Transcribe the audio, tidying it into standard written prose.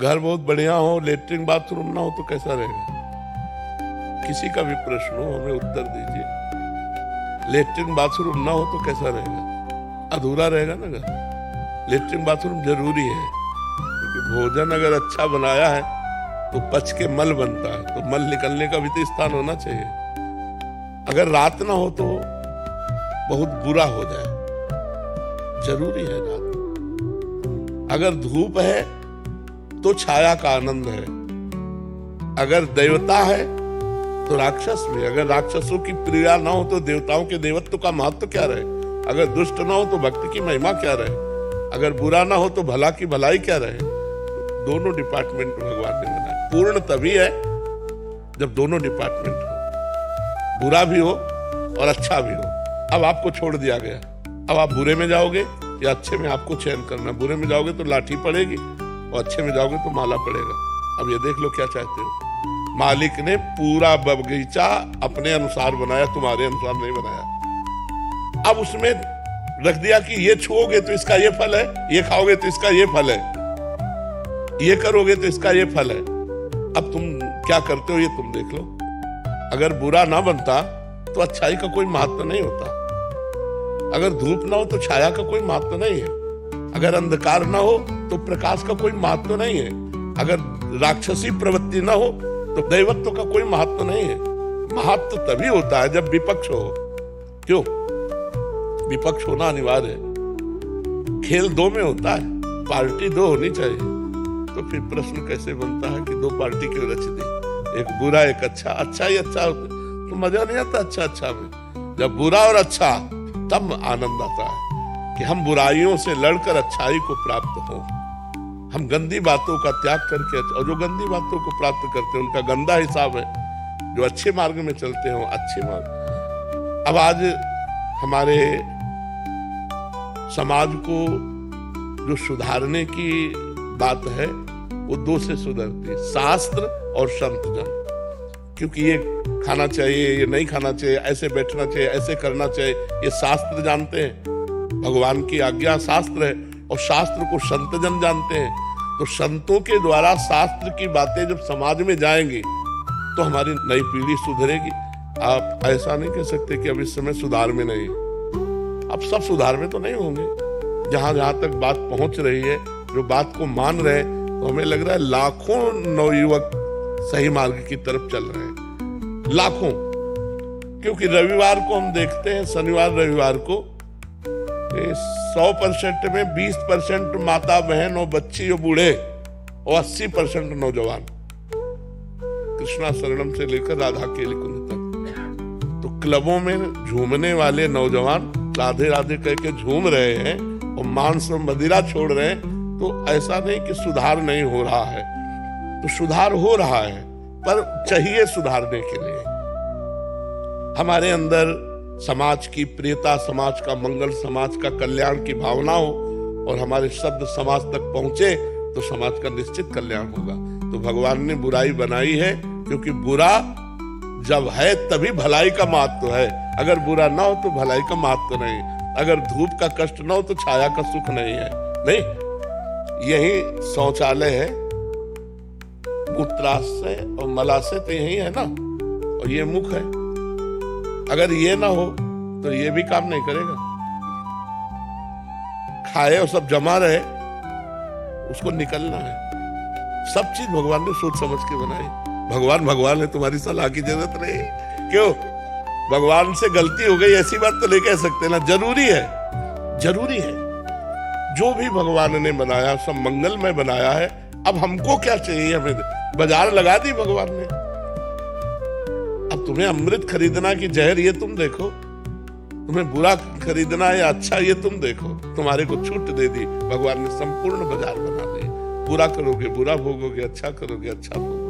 घर बहुत बढ़िया हो, लेटरिन बाथरूम ना हो तो कैसा रहेगा? किसी का भी प्रश्न हो हमें उत्तर दीजिए। लेटरिन बाथरूम ना हो तो कैसा रहेगा? अधूरा रहेगा ना घर। लेटरिन बाथरूम जरूरी है, क्योंकि भोजन अगर अच्छा बनाया है तो पच के मल बनता है, तो मल निकलने का भी तो स्थान होना चाहिए। अगर रात ना हो तो बहुत बुरा हो जाए, जरूरी है रात। अगर धूप है तो छाया का आनंद है। अगर देवता है तो राक्षस भी। अगर राक्षसों की प्रिया ना हो तो देवताओं के देवत्व का महत्व क्या रहे? अगर दुष्ट ना हो तो भक्ति की महिमा क्या रहे? अगर बुरा ना हो तो भला की भलाई क्या रहे? दोनों डिपार्टमेंट भगवान ने बनाए। पूर्ण तभी है जब दोनों डिपार्टमेंट हो, बुरा भी हो और अच्छा भी हो। अब आपको छोड़ दिया गया, अब आप बुरे में जाओगे या अच्छे में, आपको चयन करना। बुरे में जाओगे तो लाठी पड़ेगी और अच्छे में जाओगे तो माला पड़ेगा। अब ये देख लो क्या चाहते हो। मालिक ने पूरा बगीचा अपने अनुसार बनाया, तुम्हारे अनुसार नहीं बनाया। अब उसमें रख दिया कि ये छुओगे तो इसका ये फल है, ये खाओगे तो इसका ये फल है, ये करोगे तो इसका ये फल है। अब तुम क्या करते हो ये तुम देख लो। अगर बुरा ना बनता तो अच्छाई का कोई महत्व नहीं होता। अगर धूप ना हो तो छाया का कोई महत्व नहीं है। अगर अंधकार ना हो तो प्रकाश का कोई महत्व नहीं है। अगर राक्षसी प्रवृत्ति ना हो तो दैवत्व का कोई महत्व नहीं है। महत्व तभी होता है जब विपक्ष हो। क्यों? विपक्ष होना अनिवार्य है। खेल दो में होता है, पार्टी दो होनी चाहिए। तो फिर प्रश्न कैसे बनता है कि दो पार्टी क्यों रच दी? एक बुरा एक अच्छा। अच्छा ही अच्छा तो मजा नहीं आता अच्छा अच्छा में। जब बुरा और अच्छा तब आनंद आता है कि हम बुराइयों से लड़कर अच्छाई को प्राप्त हो। हम गंदी बातों का त्याग करके, और जो गंदी बातों को प्राप्त करते हैं उनका गंदा हिसाब है। जो अच्छे मार्ग में चलते हो अच्छे मार्ग। अब आज हमारे समाज को जो सुधारने की बात है वो दो से सुधरती है, शास्त्र और संतजन। क्योंकि ये खाना चाहिए, ये नहीं खाना चाहिए, ऐसे बैठना चाहिए, ऐसे करना चाहिए, ये शास्त्र जानते हैं। भगवान की आज्ञा शास्त्र है और शास्त्र को संतजन जानते हैं। तो संतों के द्वारा शास्त्र की बातें जब समाज में जाएंगी तो हमारी नई पीढ़ी सुधरेगी। आप ऐसा नहीं कह सकते कि अब इस समय सुधार में नहीं। अब सब सुधार में तो नहीं होंगे। जहां जहां तक बात पहुंच रही है, जो बात को मान रहे हैं, तो हमें लग रहा है लाखों नवयुवक सही मार्ग की तरफ चल रहे हैं। लाखों। क्योंकि रविवार को हम देखते हैं, शनिवार रविवार को 100% में 20% माता बहन और बच्ची और बूढ़े और 80% नौजवान, कृष्णा शरणम से लेकर राधा केली कुंज तक। तो क्लबों में झूमने वाले नौजवान राधे राधे कह के झूम रहे हैं और मांस और मदिरा छोड़ रहे हैं। तो ऐसा नहीं कि सुधार नहीं हो रहा है, तो सुधार हो रहा है, पर चाहिए सुधारने के लिए। हमारे अंदर समाज की प्रियता, समाज का मंगल, समाज का कल्याण की भावना हो और हमारे शब्द समाज तक पहुंचे तो समाज का निश्चित कल्याण होगा। तो भगवान ने बुराई बनाई है क्योंकि बुरा जब है तभी भलाई का महत्व है। अगर बुरा ना हो तो भलाई का महत्व नहीं। अगर धूप का कष्ट ना हो तो छाया का सुख नहीं है। नहीं, यही शौचालय है, मूत्राशय और मलाशय तो यही है ना, और ये मुख है। अगर ये ना हो तो ये भी काम नहीं करेगा। खाए और सब जमा रहे, उसको निकलना है। सब चीज भगवान ने सोच समझ के बनाई। भगवान है, तुम्हारी सलाह की जरूरत नहीं। क्यों? भगवान से गलती हो गई ऐसी बात तो नहीं कह सकते ना। जरूरी है, जरूरी है। जो भी भगवान ने बनाया सब मंगलमय बनाया है। अब हमको क्या चाहिए? हमें बाजार लगा दी भगवान ने। अब तुम्हें अमृत खरीदना कि जहर, ये तुम देखो। तुम्हें बुरा खरीदना या अच्छा, ये तुम देखो। तुम्हारे को छूट दे दी भगवान ने, संपूर्ण बाजार बना दी। बुरा करोगे बुरा भोगोगे, अच्छा करोगे अच्छा भोगोगे।